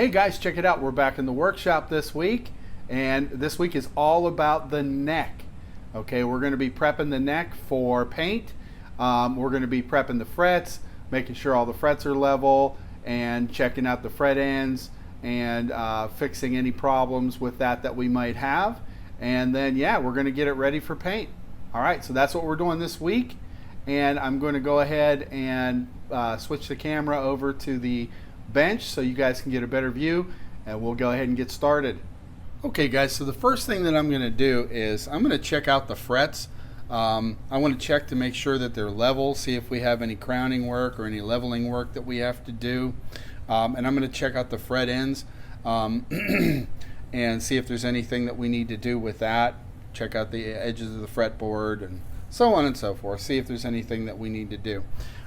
Hey guys, check it out. We're back in the workshop this week, and this week is all about the neck. Okay, we're going to be prepping the neck for paint. We're going to be prepping the frets, making sure all the frets are level, and checking out the fret ends, and fixing any problems with that we might have. And then, yeah, we're going to get it ready for paint. All right, so that's what we're doing this week. And I'm going to go ahead and switch the camera over to the bench so you guys can get a better view, and we'll go ahead and get started. Okay guys, so the first thing that I'm going to do is I'm going to check out the frets. I want to check to make sure that they're level, see if we have any crowning work or any leveling work that we have to do. And I'm going to check out the fret ends and see if there's anything that we need to do with that. Check out the edges of the fretboard and so on and so forth. See if there's anything that we need to do.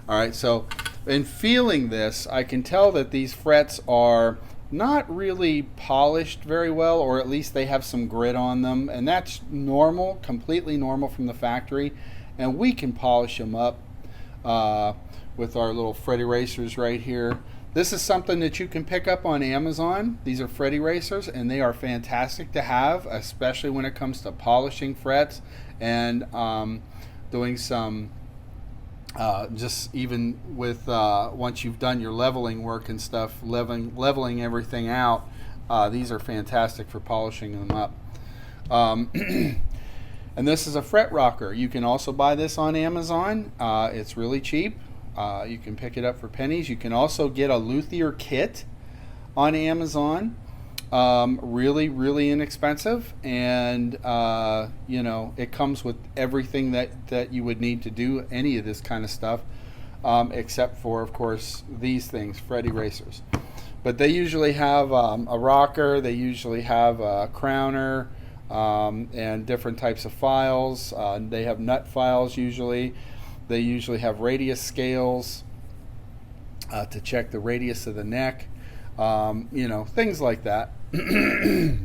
Alright, so in feeling this, I can tell that these frets are not really polished very well, or at least they have some grit on them, and that's normal, completely normal from the factory, and we can polish them up with our little fret erasers right here. This is something that you can pick up on Amazon. These are fret erasers, and they are fantastic to have, especially when it comes to polishing frets and doing some just even with once you've done your leveling work and stuff, leveling everything out, these are fantastic for polishing them up. And this is a fret rocker. You can also buy this on Amazon. It's really cheap. You can pick it up for pennies. You can also get a luthier kit on Amazon. Really inexpensive, and you know, it comes with everything that you would need to do any of this kind of stuff, except for, of course, these things, fret erasers. But they usually have a rocker, they usually have a crowner, and different types of files. They have nut files usually. They usually have radius scales to check the radius of the neck, you know, things like that.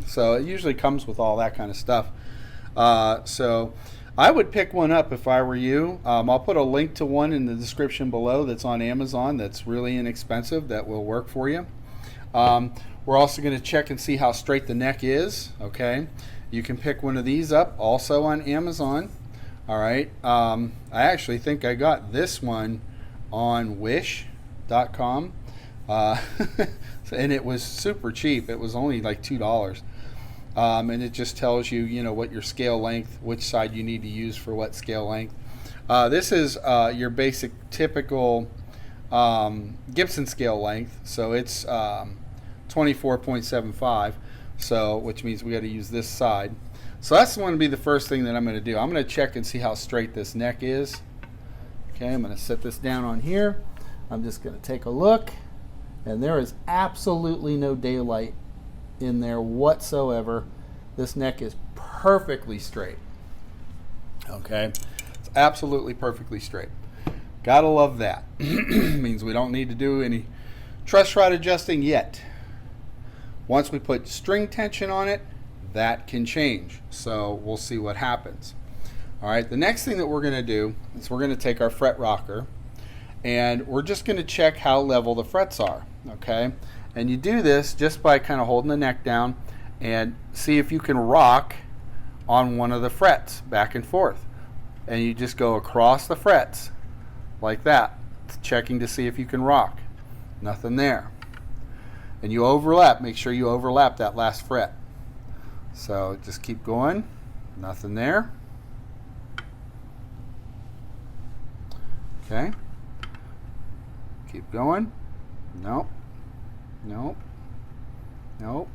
So it usually comes with all that kind of stuff. So I would pick one up if I were you. I'll put a link to one in the description below that's on Amazon that's really inexpensive, that will work for you. We're also going to check and see how straight the neck is. Okay, you can pick one of these up also on Amazon. All right, I actually think I got this one on wish.com. And it was super cheap. It was only like $2, and it just tells you, you know, what your scale length, which side you need to use for what scale length. This is your basic typical Gibson scale length, so it's 24.75, so which means we got to use this side. So that's going to be the first thing that I'm going to do. I'm going to check and see how straight this neck is. Okay, I'm going to set this down on here. I'm just going to take a look. And there is absolutely no daylight in there whatsoever. This neck is perfectly straight. Okay, it's absolutely perfectly straight. Gotta love that. Means we don't need to do any truss rod adjusting yet. Once we put string tension on it, that can change. So we'll see what happens. All right, the next thing that we're gonna do is we're gonna take our fret rocker, and we're just going to check how level the frets are. Okay, and you do this just by kind of holding the neck down and see if you can rock on one of the frets back and forth, and you just go across the frets like that, checking to see if you can rock. Nothing there. And you overlap, make sure you overlap that last fret. So just keep going. Nothing there. Okay, keep going. Nope. Nope. Nope.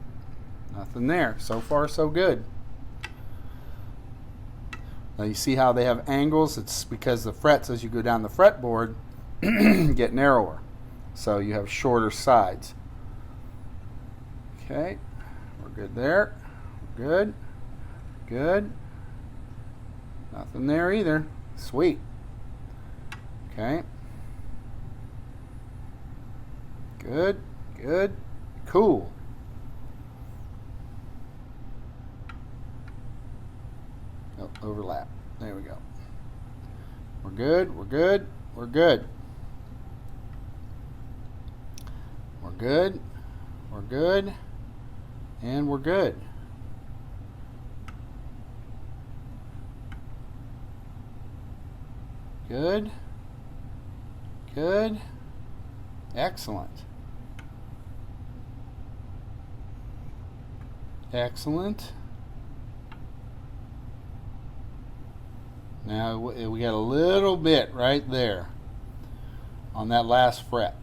Nothing there. So far, so good. Now you see how they have angles? It's because the frets, as you go down the fretboard, get narrower. So you have shorter sides. Okay. We're good there. We're good. Good. Nothing there either. Sweet. Okay. Good, good, cool. Oh, overlap. There we go. We're good, we're good, we're good. We're good, We're good. And we're good. Good. Good. Excellent. Excellent. Now we got a little bit right there on that last fret,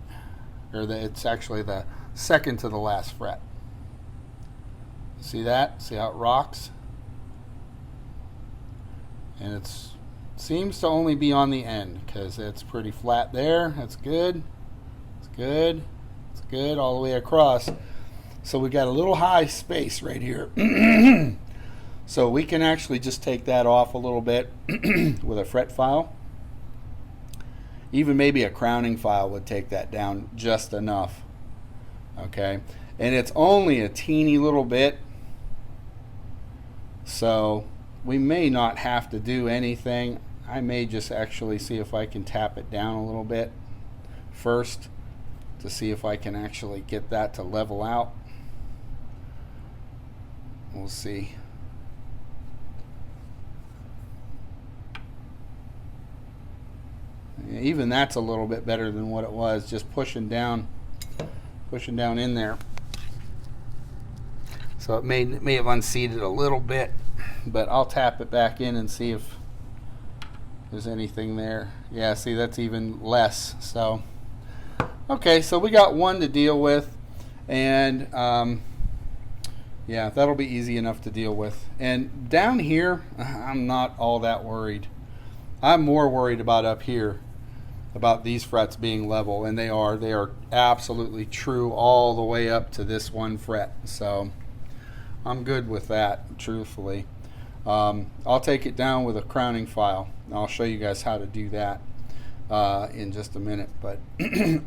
or it's actually the second to the last fret. See that? See how it rocks? And it seems to only be on the end because it's pretty flat there. That's good. It's good. It's good all the way across. So we got a little high space right here. So we can actually just take that off a little bit with a fret file. Even maybe a crowning file would take that down just enough. Okay, and it's only a teeny little bit, so we may not have to do anything. I may just actually see if I can tap it down a little bit first to see if I can actually get that to level out. We'll see. Even that's a little bit better than what it was, just pushing down in there. So it may have unseated a little bit, but I'll tap it back in and see if there's anything there. Yeah, see, that's even less. So okay, so we got one to deal with, and yeah, that'll be easy enough to deal with. And down here, I'm not all that worried. I'm more worried about up here, about these frets being level, and they are absolutely true all the way up to this one fret. So I'm good with that, truthfully. I'll take it down with a crowning file. I'll show you guys how to do that in just a minute. But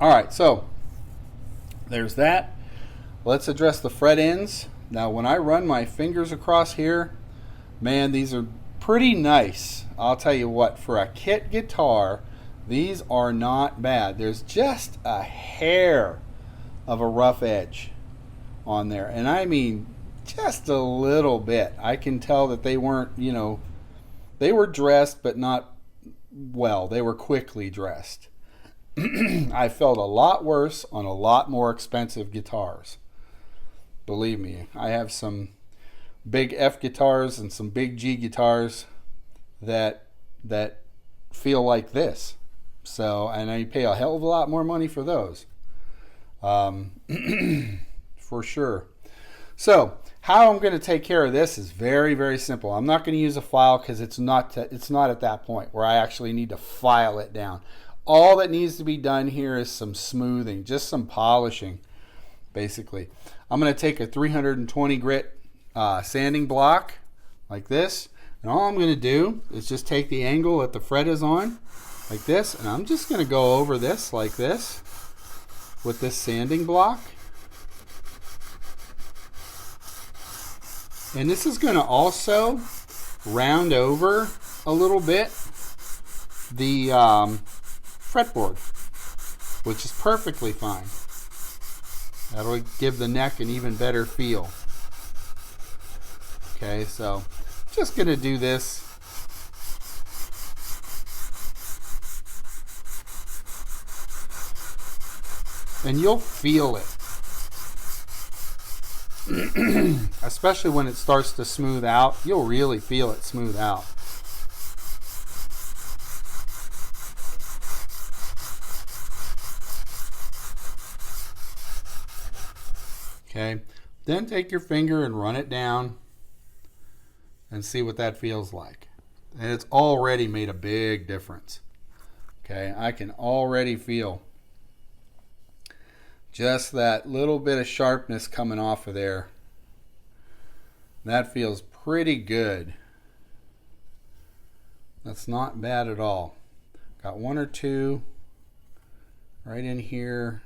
all right, so there's that. Let's address the fret ends. Now when I run my fingers across here, man, these are pretty nice. I'll tell you what, for a kit guitar, these are not bad. There's just a hair of a rough edge on there, and I mean just a little bit. I can tell that they weren't, you know, they were dressed, but not well. They were quickly dressed. I felt a lot worse on a lot more expensive guitars. Believe me, I have some big F guitars and some big G guitars that feel like this. So, and I pay a hell of a lot more money for those, for sure. So how I'm going to take care of this is very, very simple. I'm not going to use a file because it's not at that point where I actually need to file it down. All that needs to be done here is some smoothing, just some polishing, basically. I'm going to take a 320 grit sanding block like this, and all I'm going to do is just take the angle that the fret is on like this, and I'm just going to go over this like this with this sanding block. And this is going to also round over a little bit the fretboard, which is perfectly fine. That'll give the neck an even better feel. Okay, so just going to do this. And you'll feel it. Especially when it starts to smooth out, you'll really feel it smooth out. Okay, then take your finger and run it down and see what that feels like. And it's already made a big difference. Okay, I can already feel just that little bit of sharpness coming off of there. That feels pretty good. That's not bad at all. Got one or two right in here.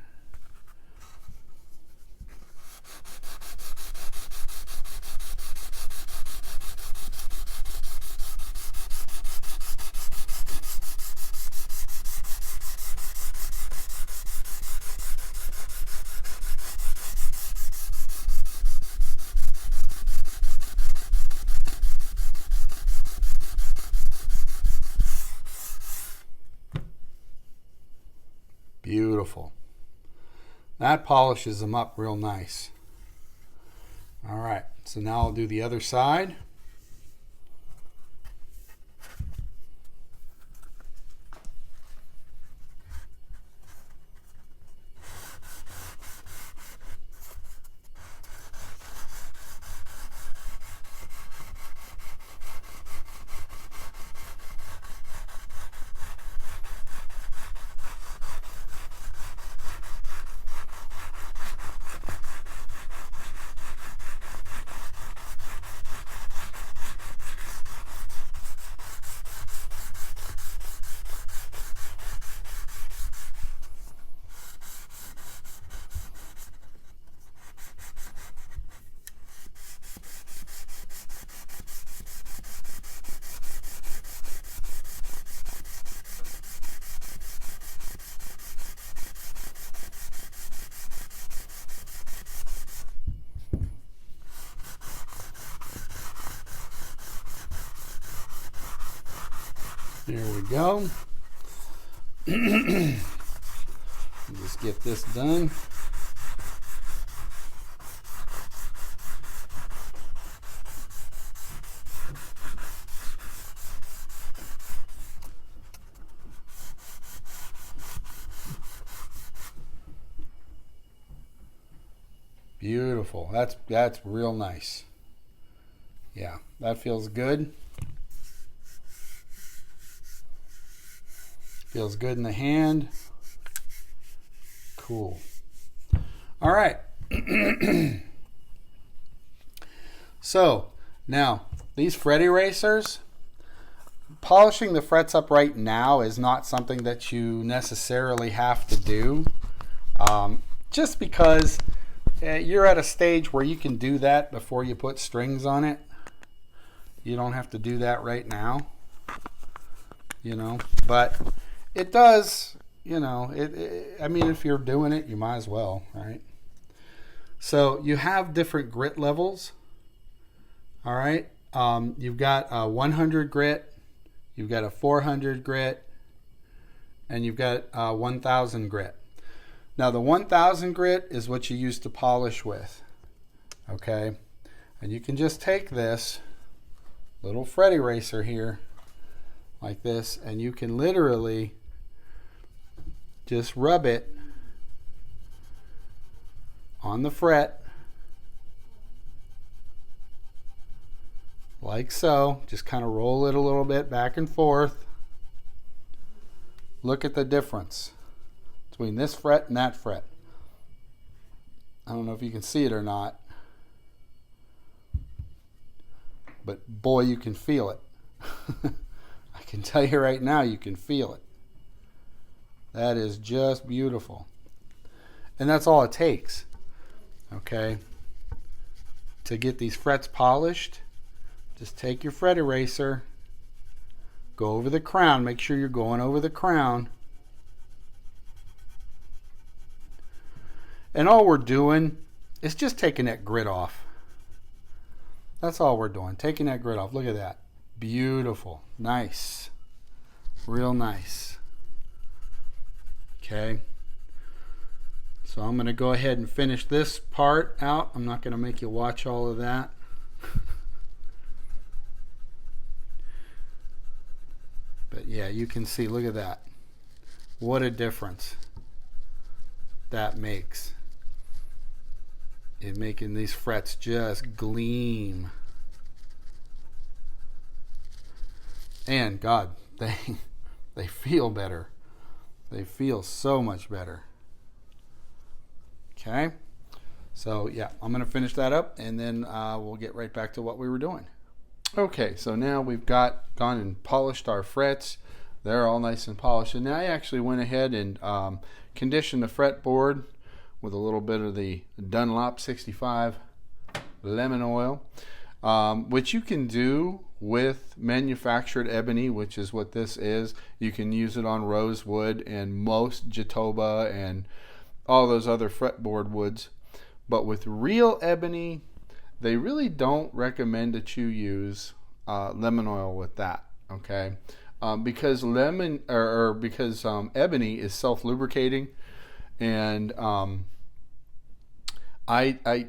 beautiful. That polishes them up real nice. All right, so now I'll do the other side. There we go. Just get this done. Beautiful. That's real nice. Yeah, that feels good. Feels good in the hand. Cool. All right. So now these fret erasers, polishing the frets up right now is not something that you necessarily have to do. Just because you're at a stage where you can do that before you put strings on it. You don't have to do that right now, you know, but it does, you know, I mean, if you're doing it, you might as well, right? So you have different grit levels. All right. You've got a 100 grit, you've got a 400 grit, and you've got a 1000 grit. Now the 1000 grit is what you use to polish with. Okay. And you can just take this little fret eraser here like this, and you can literally just rub it on the fret like so. Just kind of roll it a little bit back and forth. Look at the difference between this fret and that fret. I don't know if you can see it or not, but boy, you can feel it. I can tell you right now, you can feel it. That is just beautiful. And that's all it takes, okay, to get these frets polished. Just take your fret eraser, go over the crown, make sure you're going over the crown. And all we're doing is just taking that grit off. That's all we're doing, taking that grit off. Look at that. Beautiful. Nice. Real nice. Okay. So I'm going to go ahead and finish this part out. I'm not going to make you watch all of that. But yeah, you can see, look at that. What a difference that makes. In making these frets just gleam. And God, they feel better. They feel so much better. Okay, so yeah, I'm going to finish that up, and then we'll get right back to what we were doing. Okay, so now we've gone and polished our frets. They're all nice and polished. And now I actually went ahead and conditioned the fretboard with a little bit of the Dunlop 65 lemon oil, which you can do with manufactured ebony, which is what this is. You can use it on rosewood and most Jatoba and all those other fretboard woods. But with real ebony, they really don't recommend that you use lemon oil with that, okay? Because ebony is self-lubricating. And I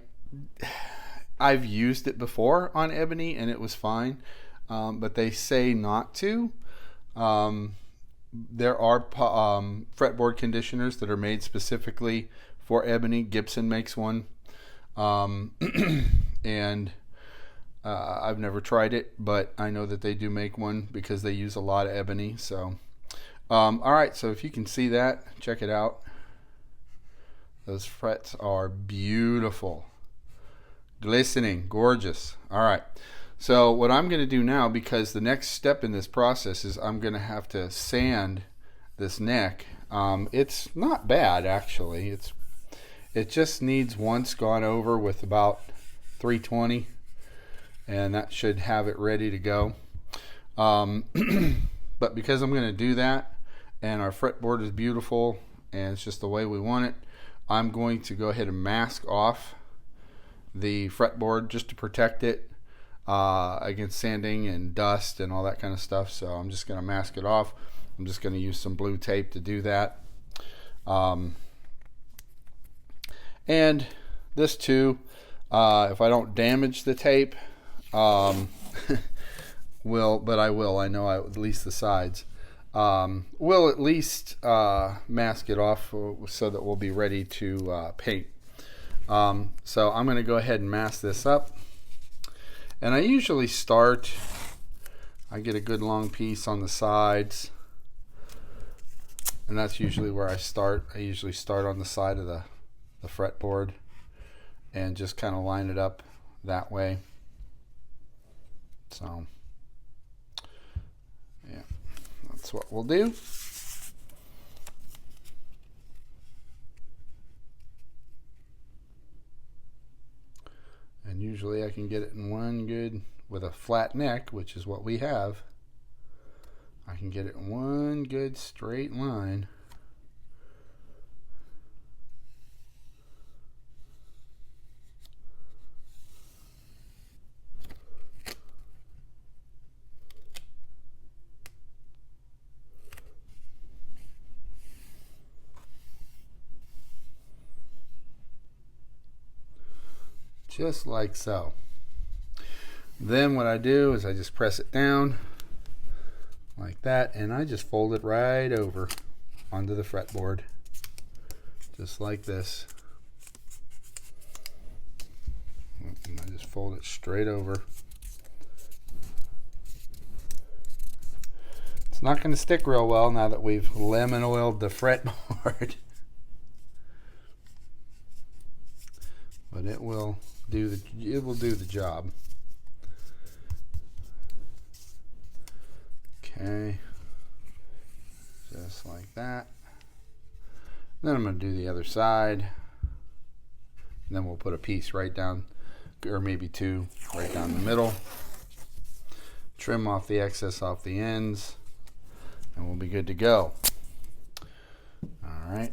I've used it before on ebony and it was fine, but they say not to. There are fretboard conditioners that are made specifically for ebony. Gibson makes one, and I've never tried it, but I know that they do make one because they use a lot of ebony. So, all right. So if you can see that, check it out. Those frets are beautiful, glistening, gorgeous. All right. So what I'm going to do now, because the next step in this process is I'm going to have to sand this neck. It's not bad, actually. It just needs once gone over with about 320, and that should have it ready to go. But because I'm going to do that, and our fretboard is beautiful, and it's just the way we want it, I'm going to go ahead and mask off the fretboard just to protect it against sanding and dust and all that kind of stuff. So I'm just going to mask it off. I'm just going to use some blue tape to do that. And this too, if I don't damage the tape, but I will. I know at least the sides. We'll at least mask it off so that we'll be ready to paint. So I'm going to go ahead and mask this up. And I usually I get a good long piece on the sides. And that's usually where I start. I usually start on the side of the fretboard and just kind of line it up that way. So, yeah, that's what we'll do. And usually I can get it in one good, with a flat neck, which is what we have, I can get it in one good straight line. Just like so. Then what I do is I just press it down like that, and I just fold it right over onto the fretboard, just like this. And I just fold it straight over. It's not going to stick real well now that we've lemon oiled the fretboard, but it will do the job. Okay, just like that. Then I'm going to do the other side, and then we'll put a piece right down, or maybe two right down the middle. Trim off the excess off the ends, and we'll be good to go. All right.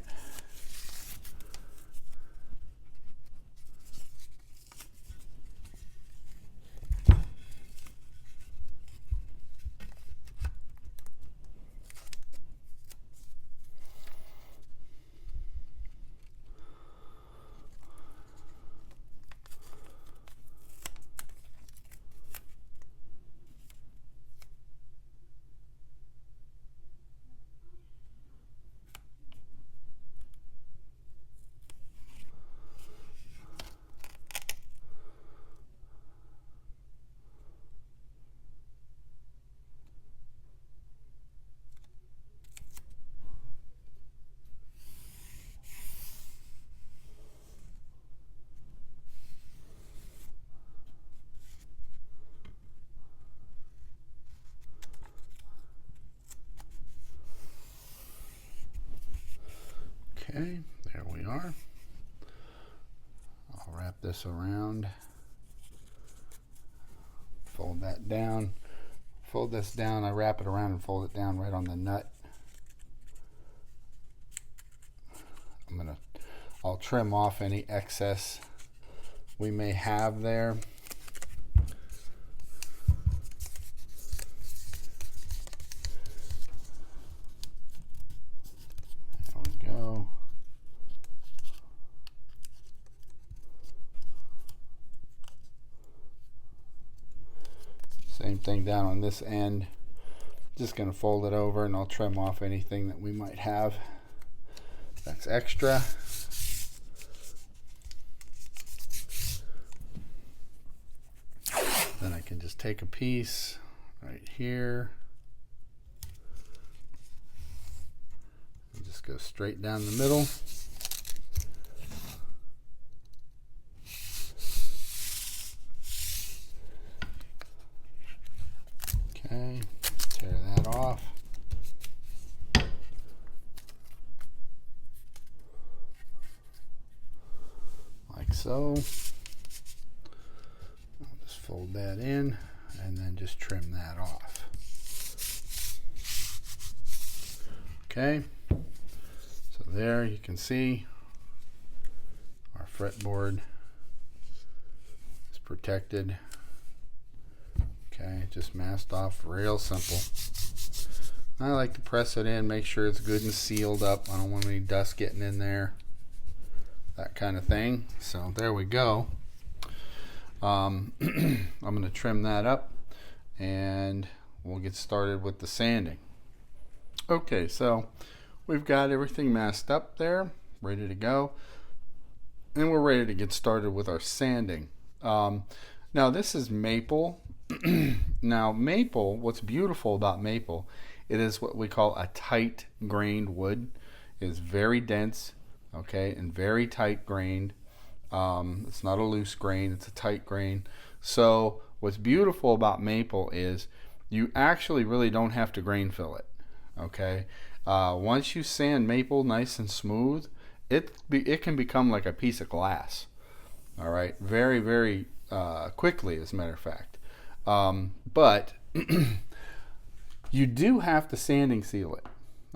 Okay, there we are. I'll wrap this around, fold that down, fold this down, I wrap it around and fold it down right on the nut. I'll trim off any excess we may have there. There we go. Same thing down on this end. Just going to fold it over and I'll trim off anything that we might have that's extra. Then I can just take a piece right here and just go straight down the middle. Okay, tear that off. Like so. I'll just fold that in and then just trim that off. Okay, so there you can see our fretboard is protected. Okay, just masked off, real simple. I like to press it in, make sure it's good and sealed up. I don't want any dust getting in there, that kind of thing. So there we go. I'm going to trim that up and we'll get started with the sanding. Okay, so we've got everything masked up there, ready to go. And we're ready to get started with our sanding. Now this is maple. Now maple, what's beautiful about maple, it is what we call a tight grained wood. It is very dense, okay, and very tight grained. It's not a loose grain, it's a tight grain. So what's beautiful about maple is you actually really don't have to grain fill it, okay. Once you sand maple nice and smooth, it can become like a piece of glass, all right, very, very quickly, as a matter of fact. But you do have to sanding seal it,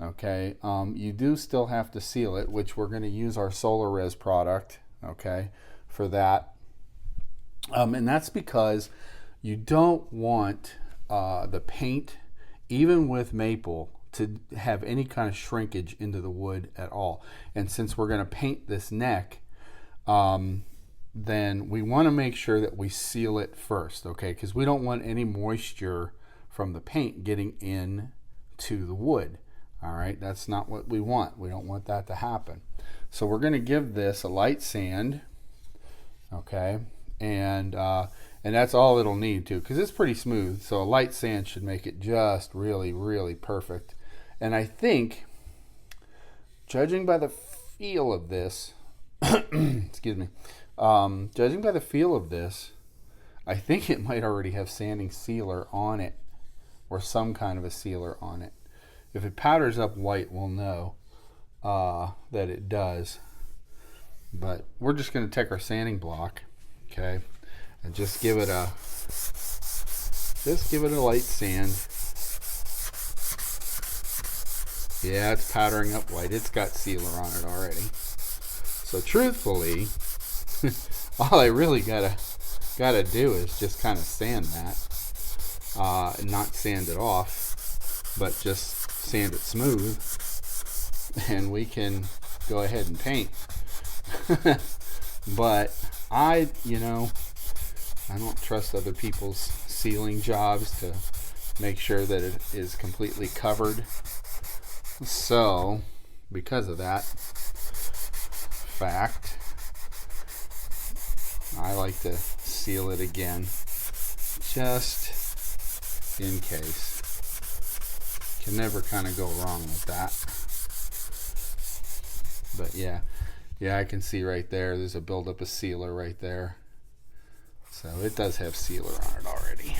okay. You do still have to seal it, which we're going to use our Solar Res product, okay, for that. And that's because you don't want the paint, even with maple, to have any kind of shrinkage into the wood at all. And since we're going to paint this neck, then we want to make sure that we seal it first, okay? Because we don't want any moisture from the paint getting in to the wood, all right? That's not what we want. We don't want that to happen. So we're going to give this a light sand, okay? And that's all it'll need too, because it's pretty smooth. So a light sand should make it just really, really perfect. And I think, judging by the feel of this, excuse me, judging by the feel of this, I think it might already have sanding sealer on it, or some kind of a sealer on it. If it powders up white, we'll know that it does. But we're just going to take our sanding block, okay, and just give it a light sand. Yeah, it's powdering up white. It's got sealer on it already. So truthfully, all I really gotta do is just kind of sand that, not sand it off, but just sand it smooth, and we can go ahead and paint. But I don't trust other people's sealing jobs to make sure that it is completely covered. So, because of that fact, I like to seal it again, just in case. Can never kind of go wrong with that. But yeah, I can see right there's a buildup of sealer right there. So it does have sealer on it already.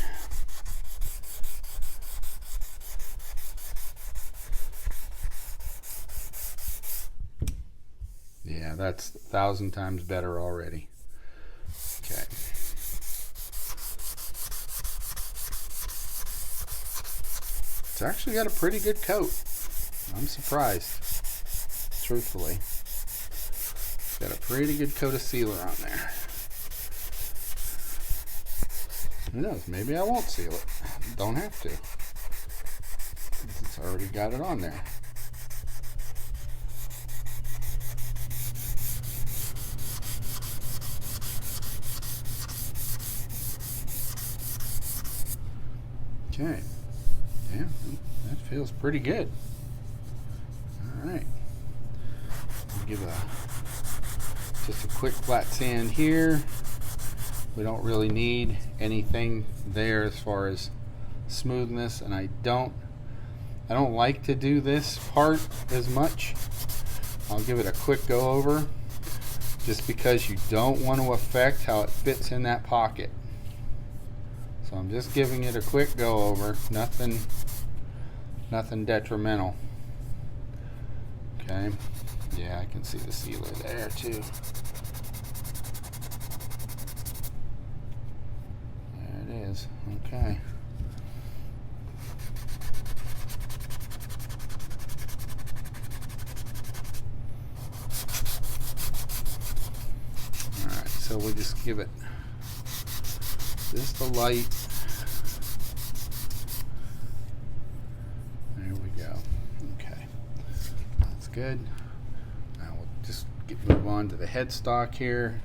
Yeah, that's 1,000 times better already. Okay. It's actually got a pretty good coat. I'm surprised, truthfully. It's got a pretty good coat of sealer on there. Who knows? Maybe I won't seal it. Don't have to. It's already got it on there. Okay. Yeah, that feels pretty good. All right. I'll give just a quick flat sand here. We don't really need anything there as far as smoothness, and I don't like to do this part as much. I'll give it a quick go over just because you don't want to affect how it fits in that pocket. So I'm just giving it a quick go over, nothing detrimental. Okay, yeah, I can see the sealer there too. There it is, okay. Alright, so we'll just give it just the light. There we go. Okay, that's good. Now we'll just move on to the headstock here,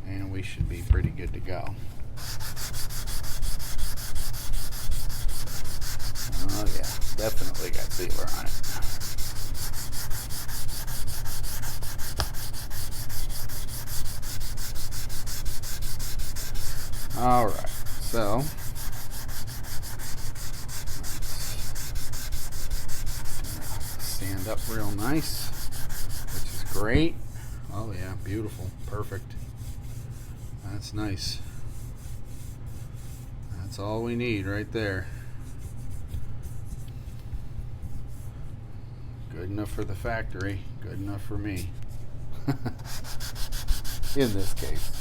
and we should be pretty good to go. Oh yeah, definitely got sealer on it. All right, so stand up real nice, which is great. Oh yeah, beautiful, perfect. That's nice. That's all we need right there. Good enough for the factory, good enough for me. In this case.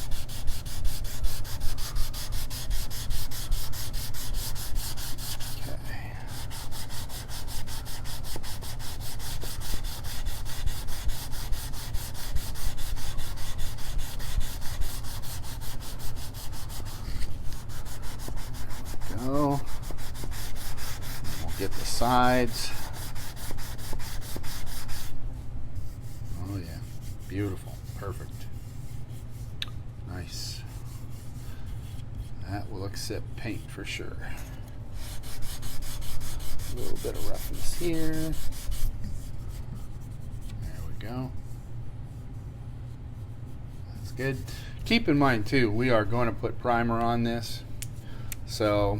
Go. We'll get the sides. Oh yeah, beautiful, perfect, nice. That will accept paint for sure. A little bit of roughness here. There we go. That's good. Keep in mind too, we are going to put primer on this. So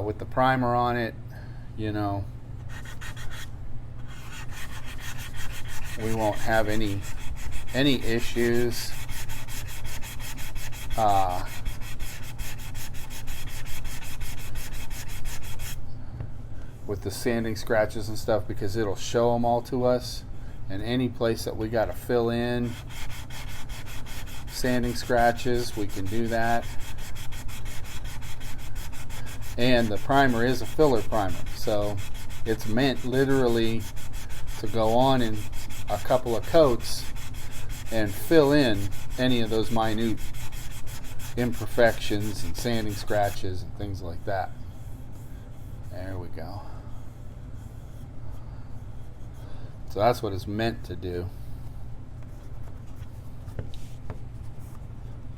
with the primer on it, you know, we won't have any issues with the sanding scratches and stuff, because it'll show them all to us, and any place that we got to fill in sanding scratches, we can do that. And the primer is a filler primer, so it's meant literally to go on in a couple of coats and fill in any of those minute imperfections and sanding scratches and things like that. There we go. So that's what it's meant to do.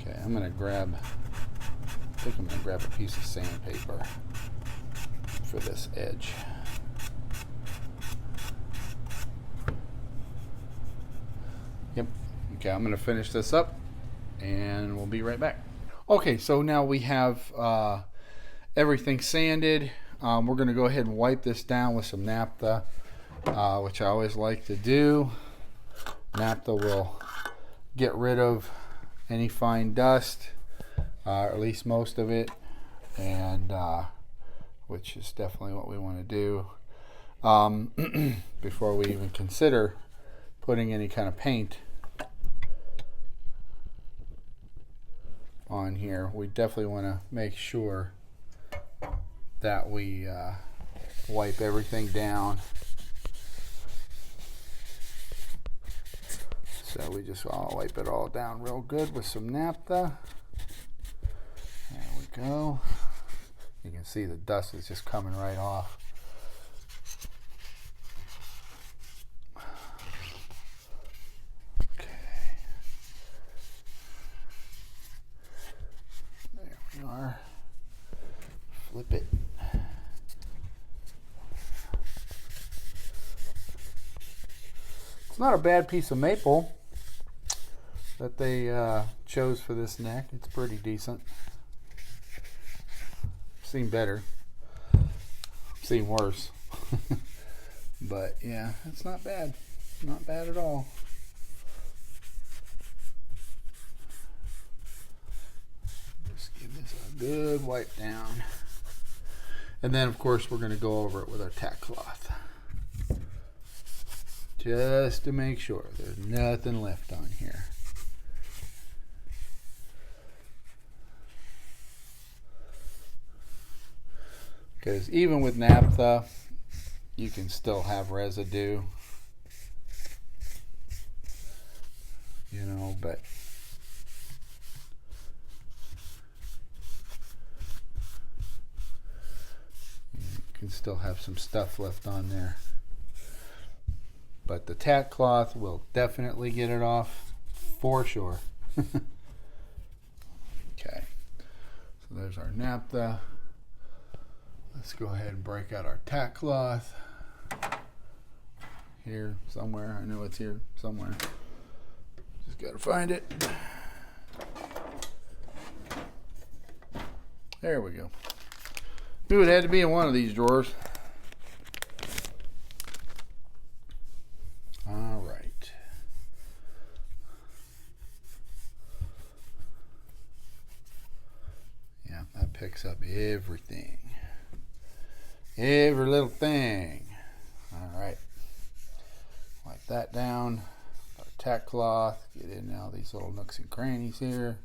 Okay, I'm gonna grab, I think I'm gonna grab a piece of sandpaper for this edge. Yep. Okay, I'm gonna finish this up and we'll be right back. Okay, so now we have everything sanded. We're gonna go ahead and wipe this down with some naphtha, which I always like to do. Naphtha will get rid of any fine dust, or at least most of it, and which is definitely what we want to do before we even consider putting any kind of paint on here. We definitely want to make sure that we wipe everything down. So we just want to wipe it all down real good with some naphtha. There we go. You can see the dust is just coming right off. Okay. There we are. flip it. It's not a bad piece of maple that they chose for this neck. It's pretty decent. I've seen better. I've seen worse. But yeah, it's not bad. Not bad at all. Just give this a good wipe down. And then of course we're going to go over it with our tack cloth. Just to make sure there's nothing left on here. Because even with naphtha, you can still have residue, you know, but you can still have some stuff left on there. But the tack cloth will definitely get it off for sure. Okay, so there's our naphtha. Let's go ahead and break out our tack cloth. Here somewhere. I know it's here somewhere. Just gotta find it. There we go. Knew it had to be in one of these drawers. All right. Yeah, that picks up everything. Every little thing. All right. Wipe that down. Our tack cloth. Get in now these little nooks and crannies here.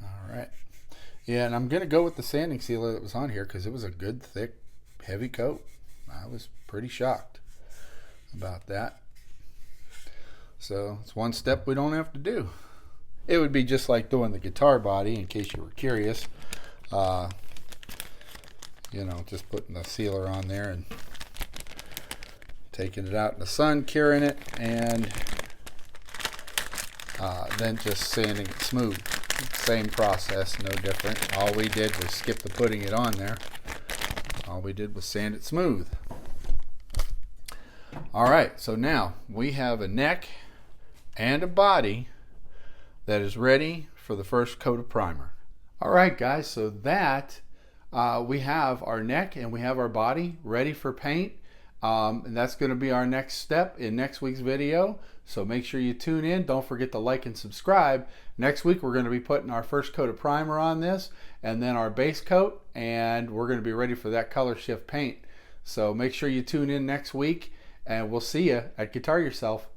All right. Yeah, and I'm going to go with the sanding sealer that was on here because it was a good, thick, heavy coat. I was pretty shocked about that. So it's one step we don't have to do. It would be just like doing the guitar body, in case you were curious. You know, just putting the sealer on there and taking it out in the sun, curing it, and then just sanding it smooth. Same process, no different. All we did was skip the putting it on there. All we did was sand it smooth. Alright, so now we have a neck and a body that is ready for the first coat of primer. Alright guys, so that we have our neck and we have our body ready for paint. And that's going to be our next step in next week's video. So make sure you tune in. Don't forget to like and subscribe. Next week we're going to be putting our first coat of primer on this and then our base coat, and we're going to be ready for that color shift paint. So make sure you tune in next week, and we'll see you at Guitar Yourself.